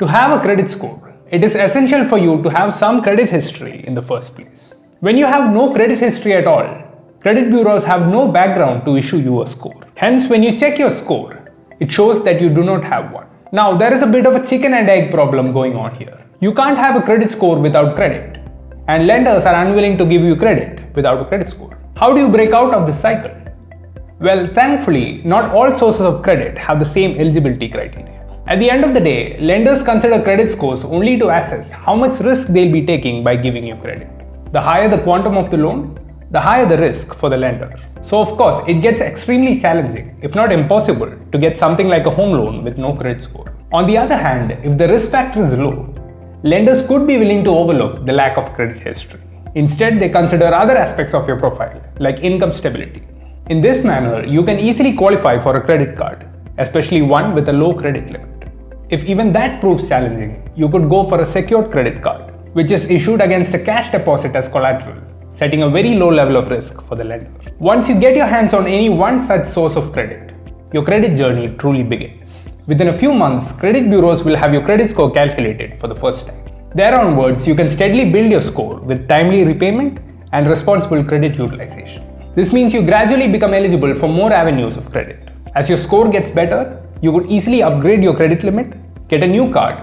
To have a credit score, it is essential for you to have some credit history in the first place. When you have no credit history at all, credit bureaus have no background to issue you a score. Hence, when you check your score, it shows that you do not have one. Now, there is a bit of a chicken and egg problem going on here. You can't have a credit score without credit, and lenders are unwilling to give you credit without a credit score. How do you break out of this cycle? Well, thankfully, not all sources of credit have the same eligibility criteria. At the end of the day, lenders consider credit scores only to assess how much risk they'll be taking by giving you credit. The higher the quantum of the loan, the higher the risk for the lender. So of course, it gets extremely challenging, if not impossible, to get something like a home loan with no credit score. On the other hand, if the risk factor is low, lenders could be willing to overlook the lack of credit history. Instead, they consider other aspects of your profile, like income stability. In this manner, you can easily qualify for a credit card, especially one with a low credit limit. If even that proves challenging, you could go for a secured credit card, which is issued against a cash deposit as collateral, setting a very low level of risk for the lender. Once you get your hands on any one such source of credit, your credit journey truly begins. Within a few months, credit bureaus will have your credit score calculated for the first time. There onwards, you can steadily build your score with timely repayment and responsible credit utilization. This means you gradually become eligible for more avenues of credit. As your score gets better, you could easily upgrade your credit limit, get a new card,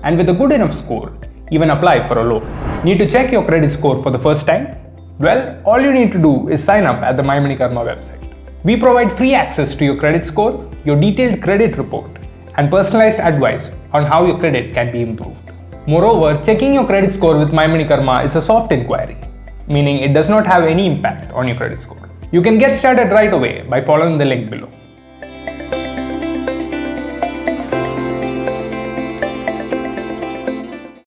and with a good enough score, even apply for a loan. Need to check your credit score for the first time? Well, all you need to do is sign up at the MyMoneyKarma website. We provide free access to your credit score, your detailed credit report, and personalized advice on how your credit can be improved. Moreover, checking your credit score with MyMoneyKarma is a soft inquiry, meaning it does not have any impact on your credit score. You can get started right away by following the link below.